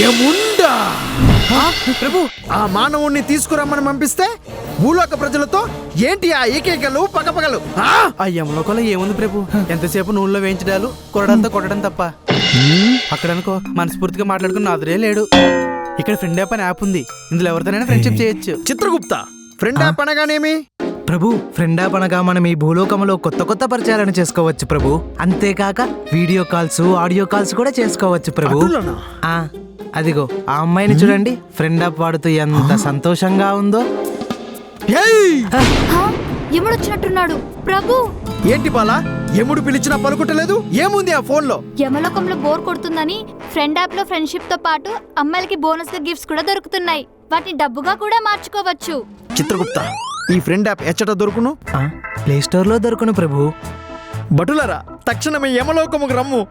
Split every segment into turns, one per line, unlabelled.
ఏముండా ప్రభు ఆ మానవుణ్ణి తీసుకురమ్మని పంపిస్తే భూలోక ప్రజలతో ఏంటి ఆ ఏకైకలు పగపగలు?
ఆ యమలోకంలో ఏముంది ప్రభు, ఎంతసేపు నూనెలో వేయించడాలు కొరడాలతో కొట్టడం తప్ప. అక్కడ అనుకో మనస్ఫూర్తిగా మాట్లాడుకుని నాదురే లేడు. ఇక్కడ ఫ్రెండ్ యాప్ అని యాప్ ఉంది, ఇందులో ఎవరితోనైనా ఫ్రెండ్షిప్ చేయొచ్చు.
చిత్రగుప్త, ఫ్రెండ్ యాప్ అనగానేమి?
ప్రభు, ఫ్రెండ్ యాప్ అనగా మనం ఈ భూలోకంలో కొత్త కొత్త పరిచయాలను చేసుకోవచ్చు ప్రభు. అంతేకాక వీడియో కాల్స్, ఆడియో కాల్స్ కూడా చేసుకోవచ్చు ప్రభు.
అటులనా?
అదిగో ఆ అమ్మాయిని చూడండి, ఫ్రెండ్ యాప్ వాడుతూ ఎంత సంతోషంగా ఉందో.
ఏయ్!
యముడొచ్చినట్టున్నాడు ప్రభు.
ఏంటి బాలా, యముడు పిలిచినా పలుకుటలేదు? ఏముంది ఆ ఫోన్ లో?
యమలోకంలో బోర్ కొడుతుందని ఫ్రెండ్ యాప్ లో ఫ్రెండ్షిప్ తో పాటు అమ్మాయిలకి బోనస్ గా గిఫ్ట్స్ కూడా దొరుకుతున్నాయి. వాటిని డబ్బుగా కూడా మార్చుకోవచ్చు.
చిత్రగుప్త, ఈ ఫ్రెండ్ యాప్ ఎచ్చట దొరుకును?
ప్లే స్టోర్ లో దొరుకును ప్రభు.
భటులరా, తక్షణమే యమలోకముకు రమ్ము.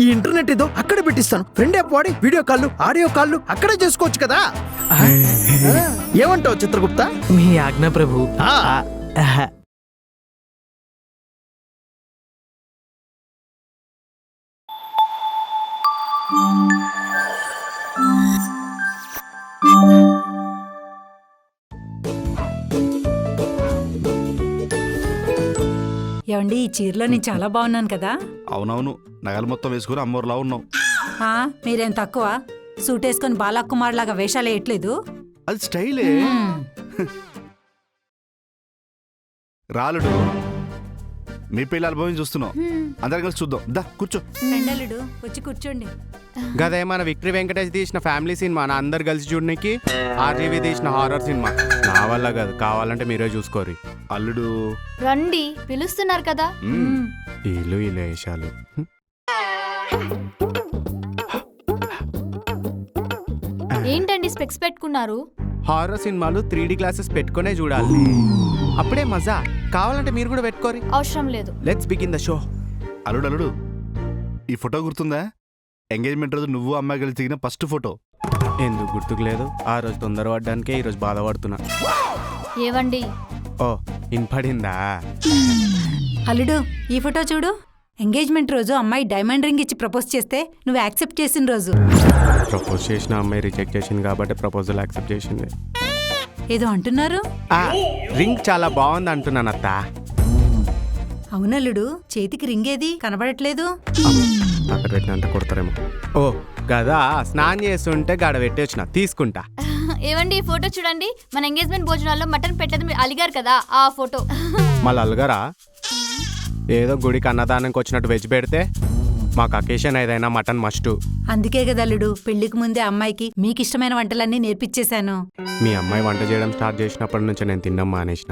ఈ ఇంటర్నెట్ ఏదో అక్కడ పెట్టిస్తాను. ఫ్రెండ్ యాప్ వాడి వీడియో కాళ్ళు, ఆడియో కాళ్ళు అక్కడే చేసుకోవచ్చు కదా. ఏమంటావు చిత్రగుప్త?
మీ ఆజ్ఞ ప్రభు.
ఏమండి, ఈ చీరలో నేను చాలా బాగున్నాను కదా?
అవునవును, నగలు మొత్తం వేసుకుని అమ్మోరులా ఉన్నావు.
మీరేం తక్కువ సూట్ వేసుకొని బాలకుమార్ లాగా వేషాలు వేయట్లేదు.
అది స్టైలే. రాలుడు, మీ పెళ్లి ఆల్బమ్ చూస్తున్నావు, అందరం కలిసి చూద్దాం. దా కూర్చో.
రెండలుడు వచ్చి కూర్చోండి.
గదే మన విక్టరీ వెంకటేష్ తీసిన ఫ్యామిలీ సినిమా, నా అందరు కలిసి చూడడానికి. ఆర్జీవి తీసిన హారర్ సినిమా నా వల్ల కాదు, కావాలంటే మీరే చూసుకోరు.
అల్లుడు
రండి, పిలుస్తున్నారు కదా.
వీళ్ళు వీళ్ళు వేషాలు.
ఏంటండి స్పెక్స్ పెట్టుకున్నారు?
హారర్ సినిమాలు 3D గ్లాసెస్ పెట్టుకునే చూడాలి, అప్పుడే మజా. కావాలంటే మీరు కూడా పెట్టుకోరి.
అవసరం లేదు.
Let's begin the show.
అల్లుడు అల్లుడు, ఈ ఫోటో గుర్తుందా? ఎంగేజ్మెంట్ రోజు నువ్వు అమ్మాయి కలిసి దిగిన ఫస్ట్ ఫోటో.
ఎందుకు గుర్తుకు లేదు? ఆ రోజు తొందరపడ్డానికే ఈ రోజు బాధపడుతున్నా.
ఏవండి?
ఓ ఇన్పడిందా?
అల్లుడు, ఈ ఫోటో చూడు. ఎంగేజ్మెంట్ రోజు అమ్మాయి డైమండ్ రింగ్ ఇచ్చి ప్రపోజ్ చేస్తే నువ్వు యాక్సెప్ట్ చేసిన రోజు.
ప్రపోజ్ చేసిన అమ్మాయి రిజెక్ట్ చేసింది కాబట్టి ప్రపోజల్ యాక్సెప్ట్ చేసింది.
ఏదో అంటున్నారు?
రింగ్ చాలా బాగుంది అంటున్నాను అత్త.
అవునల్లుడు, చేతికి రింగ్ ఏది కనబడట్లేదు.
అక్కడ పెట్టినంత కొడతారేమో. ఓ గదా, స్నానం చేస్తుంటే గాడ పెట్టి వచ్చిన, తీసుకుంటా.
ఏవండి, ఈ ఫోటో చూడండి. మన ఎంగేజ్మెంట్ భోజనాల్లో మటన్ పెట్టేది మీరు అలిగారు కదా, ఆ ఫోటో.
మళ్ళీ అల్గరా? ఏదో గుడికి అన్నదానానికి వచ్చినట్టు వెజ్ పెడితే మాకు అకేషన్ ఏదైనా మటన్ మస్టు.
అందుకే కదా అల్లుడు, పెళ్లికి ముందే అమ్మాయికి మీకు ఇష్టమైన వంటలన్నీ నేర్పించేశాను.
మీ అమ్మాయి వంట చేయడం స్టార్ట్ చేసినప్పటి నుంచి నేను తినడం మానేసిన.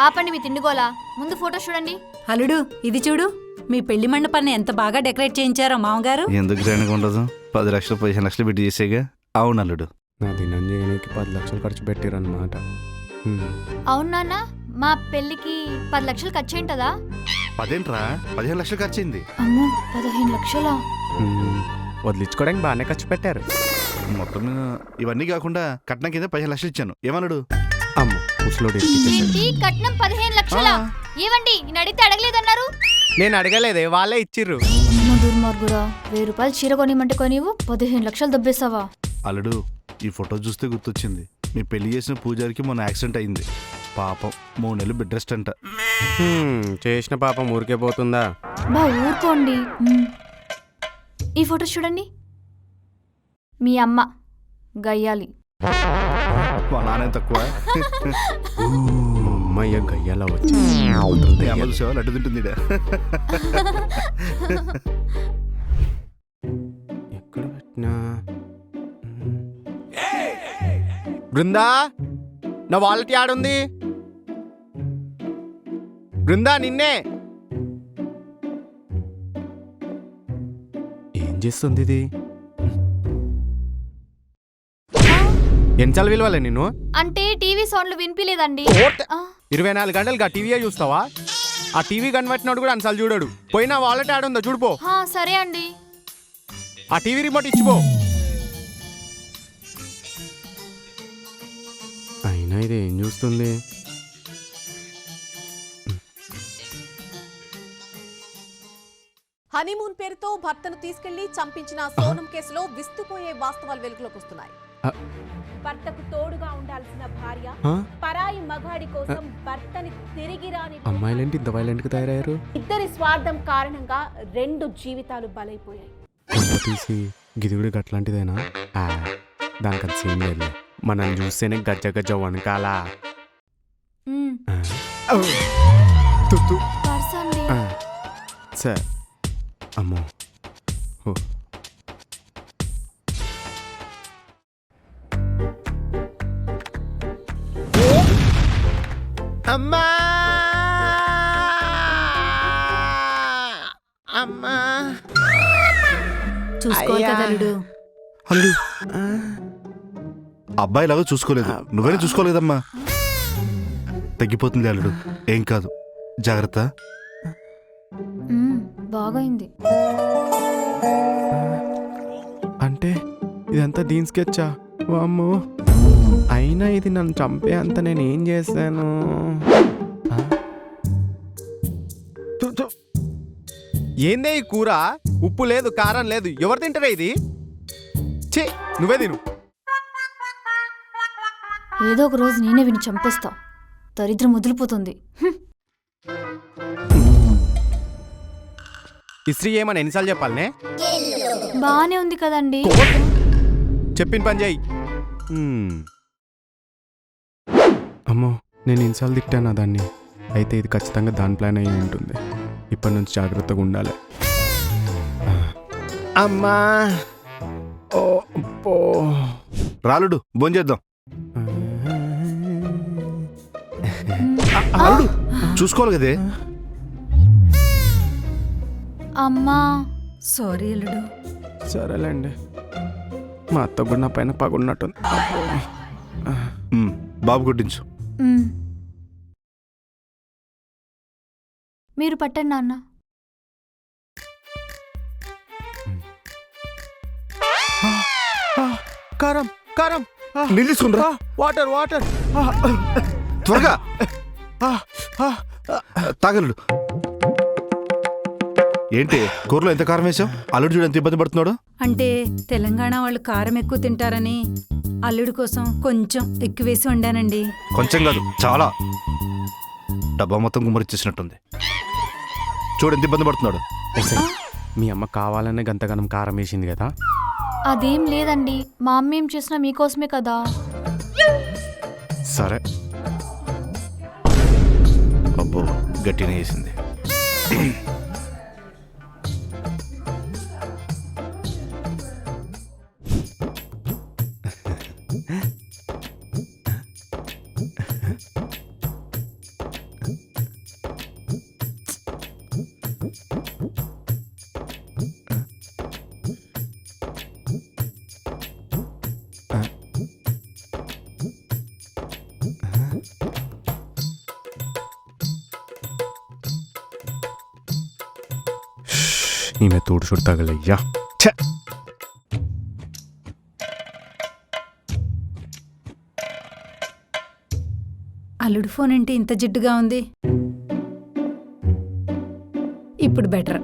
ఆపండి మీ తిండిగోలా, ముందు ఫోటో చూడండి.
అల్లుడు, ఇది చూడు. మీ పెళ్లి మండపాన్ని ఎంత బాగా డెకరేట్ చేయించారో మామగారు.
ఎందుకు గ్రాండ్గా ఉండదు? 10 లక్షలు 15 లక్షలు పెట్టి చేసేగా. అవును అల్లుడు,
నా దినం చేయడానికి 10 లక్షలు ఖర్చు పెట్టారనమాట.
అవును నాన్న, మా పెళ్లికి 10 లక్షలు ఖర్చు అయింటదా?
15 లక్షలు ఖర్చయింది.
అమ్మో, 15 లక్షలా?
వదిలించుకోవడానికి బాగానే ఖర్చు పెట్టారు.
మొత్తం ఇవన్నీ కాకుండా కట్నం కింద 15 లక్షలు ఇచ్చాను. ఏమన్నాడు?
అమ్మ ముసలోడు
ఏంటి, కట్నం 15 లక్షలా? ఏవండి, నేను అడిగితే అడగలేదన్నారు.
నేను అడగలేదే, వాళ్ళే ఇచ్చిర్రు.
దుర్మార్గురా, 1000 రూపాయలు చీర కొనిమంటే కొనివు, 15 లక్షలు దబ్బేస్తావా?
అల్లుడు, ఈ ఫోటో చూస్తే గుర్తొచ్చింది. మీ పెళ్లి చేసిన పూజారికి మొన్న యాక్సిడెంట్ అయింది. పాపం 3 నెలలు బెడ్ రెస్ట్ అంట.
చేసిన పాపం ఊరికే పోతుందా?
ఊరుకోండి. ఈ ఫోటో చూడండి. మీ అమ్మ గయ్యాలి.
మా నాన్న తక్కువ.
అమ్మయ్య గయ్యాల వచ్చి
అమలు సేవ లడ్డు తింటుంది.
ఎక్కడ పెట్టినా? బృందా, నా వాలెట్ యాడుంది? బృందా, నిన్నే. ఏం చేస్తుంది ఇది? ఎన్నిసార్లు విలువలే నిన్ను?
అంటే టీవీ సౌండ్లు వినిపించలేదండి.
24 గంటలుగా టీవీ చూస్తావా? ఆ టీవీ కనబట్టినోడు కూడా అన్నిసార్లు చూడడు. పోయినా వాలెట్ ఆడుందో చూడిపో.
సరే అండి.
ఆ టీవీ రిమోట్ ఇచ్చిపో. అయినా ఇది ఏం చూస్తుంది?
హనీమూన్ పేరుతో భర్తను తీసుకెళ్లి చంపించిన సోనం కేసులో విస్తుపోయే వాస్తవాలు వెలుగులోకి వస్తున్నాయి. భర్తకు తోడుగా ఉండాల్సిన భార్య పరాయి మగాడి కోసం భర్తని తిరిగి రాని
అమ్మాయిలేంటి ఇంత వైలెంట్ గా తయారయ్యారు?
ఇద్దరి స్వార్థం కారణంగా 2 జీవితాలు బలైపోయాయి.
తీసి గిదిగుడి అట్లాంటిదేనా? దానికంత సీన్ లేదు. మనం చూస్తేనే గజ్జ గజ్జ వనకాల.
పర్స్ అండి.
సార్ అమ్మో ఓ.
అమ్మా అమ్మా
చూసుకోవాలి కదా అల్లుడు.
అల్లుడు అబ్బాయిలాగా చూసుకోలేదు, నువ్వేనే చూసుకోలేదమ్మా. తగ్గిపోతుంది అల్లుడు, ఏం కాదు, జాగ్రత్త.
బాగైంది.
అంటే ఇదంతా దీని స్కెచ్చా? వామ్మో, అయినా ఇది నన్ను చంపే అంత నేను ఏం చేశాను? ఏందే ఈ కూర? ఉప్పు లేదు, కారం లేదు, ఎవరు తింటారా ఇది? ఛీ, నువ్వే తిను.
ఏదో ఒక రోజు నేనే విని చంపేస్తా. దరిద్రం వదిలిపోతుంది.
ఇస్త్రీ ఏమని ఎన్నిసార్లు చెప్పాలనే?
బానే ఉంది కదండి.
చెప్పిన పని చేయి. అమ్మో, నేను ఇన్సార్లు తిట్టానా దాన్ని? అయితే ఇది ఖచ్చితంగా దాని ప్లాన్ అయ్యి ఉంటుంది. ఇప్పటి నుంచి జాగ్రత్తగా ఉండాలి. అమ్మా ఓ పో.
రాలుడు భోంచేద్దాం. చూసుకోవాలి కదే.
అమ్మా
సారీ అల్లుడు.
సరేలేండి, మా అత్త కూడా నా పైన పగున్నట్టుంది.
బాబు కొట్టించు.
మీరు పట్టండి నాన్న.
కారం కారం,
నీళ్ళు తీసుకుంటా.
వాటర్ వాటర్,
త్వరగా తాగలుడు. ఏంటి కూరలో ఎంత కారం వేసావు? అల్లుడు చూడు ఎంత ఇబ్బంది పడుతున్నాడు.
అంటే తెలంగాణ వాళ్ళు కారం ఎక్కువ తింటారని అల్లుడి కోసం కొంచెం ఎక్కువ వేసి వండానండి.
కొంచెం కాదు, చాలా. డబ్బా మొత్తం గుమ్మరిచ్చేసినట్టుంది. చూడు ఎంత ఇబ్బంది పడుతున్నాడు.
మీ అమ్మ కావాలనే గంతగనం కారం వేసింది కదా?
అదేం లేదండి, మా అమ్మ ఏం చేసినా మీకోసమే కదా.
సరే.
అబ్బో, గట్టినే వేసింది.
ఈమె తోడు చూడు తగలయ్యా.
అల్లుడు ఫోన్ ఏంటి ఇంత జిడ్డుగా ఉంది? ఇప్పుడు బెటర్.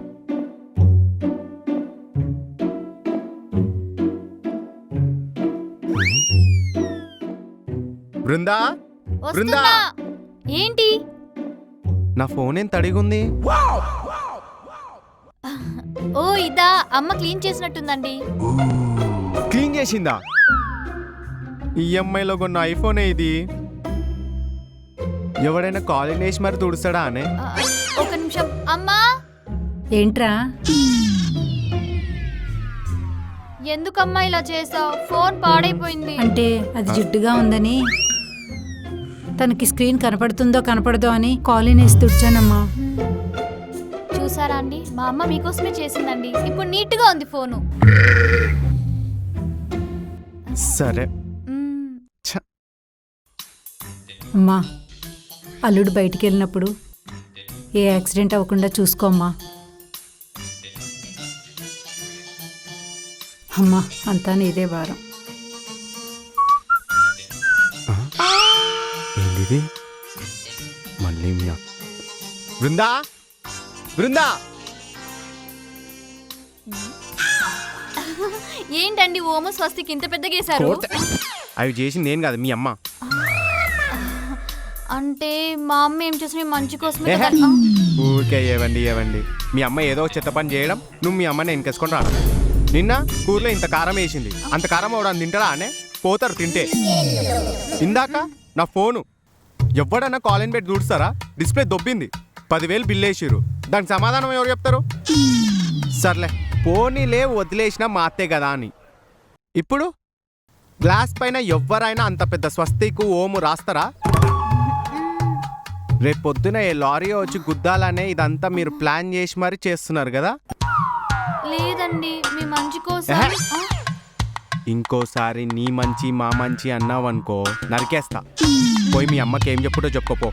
బృందా, బృందా,
వస్తున్నా. ఏంటి?
నా ఫోన్ ఏం తడిగుంది?
ఓ ఇదా, అమ్మ క్లీన్ చేసినట్టుందండి.
క్లీన్ చేసిందా? ఈఎంఐలో కొన్న ఐఫోనే ఇది. ఎవడైనా కాలేజ్ వేసి మరి తుడుస్తాడా అనే?
ఒక నిమిషం. అమ్మా,
ఏంట్రా?
ఎందుకమ్మా ఇలా చేసావు? ఫోన్ పాడైపోయింది.
అంటే అది జిడ్డుగా ఉందని, తనకి స్క్రీన్ కనపడుతుందో కనపడదో అని కాలిన్ వేసి తుడిచానమ్మా.
చూసారా అండి, మా అమ్మ మీకోసమే చేసిందండి. ఇప్పుడు నీట్ గా ఉంది ఫోను.
సరే.
అమ్మా, అల్లుడు బయటికి వెళ్ళినప్పుడు ఏ యాక్సిడెంట్ అవ్వకుండా చూసుకోమ్మా. అమ్మా, అంతా నీదే భారం.
ఏంటిది మళ్ళీ? బృందా, బృందా,
ఏంటండి ఓము స్వస్తికి ఇంత పెద్ద గీసారు?
అవి చేసింది నేను కాదు, మీ అమ్మ.
అంటే మా అమ్మ ఏం చేసిన మంచి కోసమే
ఏహే.
కదా.
ఊరికే ఏవండి మీ అమ్మ ఏదో ఒక చెత్త పని చేయడం, నువ్వు మీ అమ్మని వెనకేసుకొని రావడం. నిన్న కూరలో ఇంత కారం వేసింది, అంత కారం అవడం తింటారా అనే పోతారు తింటే. ఇందాక నా ఫోను ఎవడన్నా కాలింగ్ బెడ్ చూస్తారా, డిస్ప్లే దొబ్బింది, 10,000 బిల్ వేసిర్రు. దానికి సమాధానం ఎవరు చెప్తారు? సర్లే పోనీలే వదిలేసినా మా అత్తే కదా అని. ఇప్పుడు గ్లాస్ పైన ఎవరైనా అంత పెద్ద స్వస్తికు ఓము రాస్తారా? రేపు పొద్దున ఏ లారీ వచ్చి గుద్దాలనే ఇదంతా మీరు ప్లాన్ చేసి మరీ చేస్తున్నారు కదా?
లేదండి మీ మంచి కోసం.
ఏహే. ఇంకోసారి నీ మంచి మా మంచి అన్నావనుకో నరికేస్తా. పోయి మీ అమ్మకి ఏం చెప్పుడో చెప్పుకోపో,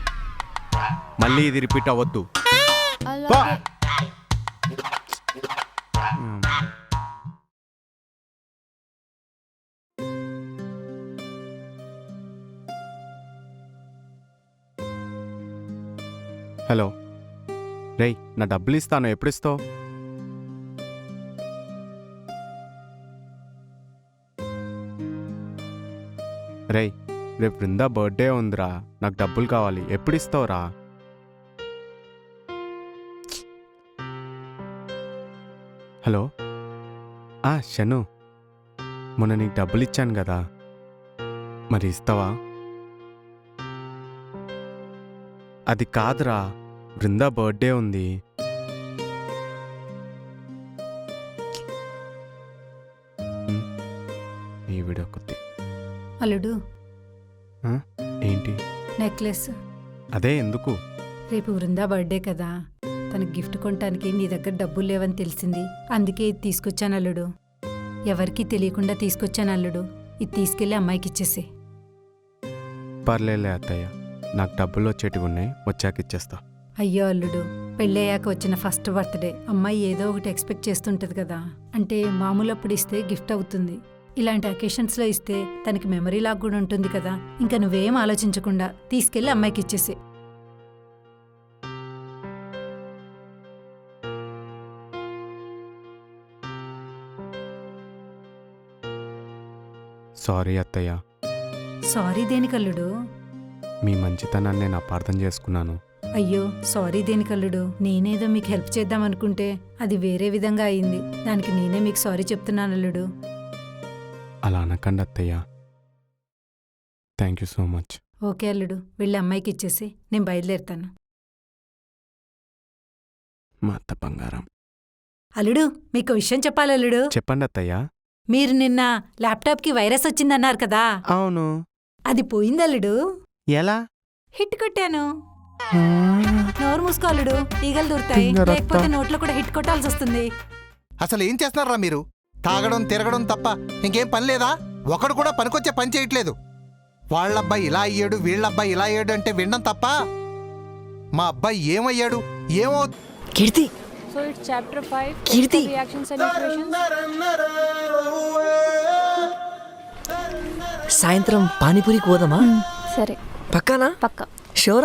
మళ్ళీ ఇది రిపీట్ అవ్వద్దు. పో.
అలాగే.
హలో రేయ్, నా డబ్బులు ఇస్తాను, ఎప్పుడు ఇస్తావు? రేయ్, రేపు బృందా బర్త్డే ఉందిరా, నాకు డబ్బులు కావాలి, ఎప్పుడు ఇస్తావురా? హలో షను, మొన్న నీకు డబ్బులు ఇచ్చాను కదా, మరి ఇస్తావా? అది కాదురా, బృందా బర్త్డే ఉంది. ఈ వీడియో కొద్ది
అల్లుడు
ఏంటి?
నెక్లెస్.
అదే ఎందుకు?
రేపు వృందా బర్త్డే కదా, తనకి గిఫ్ట్ కొనటానికి నీ దగ్గర డబ్బులు లేవని తెలిసింది, అందుకే ఇది తీసుకొచ్చాను అల్లుడు. ఎవరికీ తెలియకుండా తీసుకొచ్చాను అల్లుడు. ఇది తీసుకెళ్ళి అమ్మాయికి ఇచ్చేసి.
పర్లేలే అత్తయ్య, నాకు డబ్బులు వచ్చేటివి ఉన్నాయి, వచ్చాక ఇచ్చేస్తా.
అయ్యో అల్లుడు, పెళ్ళయ్యాక వచ్చిన ఫస్ట్ బర్త్డే, అమ్మాయి ఏదో ఒకటి ఎక్స్పెక్ట్ చేస్తుంటది కదా. అంటే మామూలప్పుడు ఇస్తే గిఫ్ట్ అవుతుంది, ఇలాంటి అకేషన్స్లో ఇస్తే తనకి మెమరీ లాగా కూడా ఉంటుంది కదా. ఇంకా నువ్వేం ఆలోచించకుండా తీసుకెళ్ళి అమ్మాయికి ఇచ్చేసి.
సారీ అత్తయ్య,
సారీ దేనికల్లుడు?
మీ మంచితనాన్ని నేను అపార్థం చేసుకున్నాను.
అయ్యో సారీ దేనికల్లుడు, నేనేదో మీకు హెల్ప్ చేద్దాం అనుకుంటే అది వేరే విధంగా అయింది. దానికి నేనే మీకు సారీ చెప్తున్నాను అల్లుడు.
అలా అనకండి అత్తయ్య. Thank you so much.
Okay అల్లుడు, వెళ్ళి అమ్మాయికి ఇచ్చేసి నేను బయలుదేరుతాను.
మా అత్త బంగారం.
అల్లుడు, మీకు విషయం చెప్పాలి అల్లుడు.
చెప్పండి అత్తయ్య.
మీరు నిన్న ల్యాప్టాప్కి వైరస్ వచ్చిందన్నారు కదా,
అవును.
అది పోయిందల్లుడు.
ఎలా?
హిట్ కొట్టాను. నోరు మూసుకోవాలడు, ఈగలు దూరుతాయి, లేకపోతే నోట్లో కూడా హిట్ కొట్టాల్సి వస్తుంది.
అసలు ఏం చేస్తున్నారా మీరు? తాగడం తిరగడం తప్ప ఇంకేం పని లేదా? ఒకడు కూడా పనికొచ్చే పని చేయట్లేదు. వాళ్ళబ్బాయి ఇలా అయ్యాడు, వీళ్ళబ్బాయి ఇలా అయ్యాడు అంటే వినడం తప్ప మా అబ్బాయి ఏమయ్యాడు, ఏమో.
కీర్తి,
So it's chapter 5.
Keerthi,
Reactions and equations.
సాయంత్రం పానీపూరికి పోదామా?
సరే
పక్కానా?
పక్కా.
షూరా?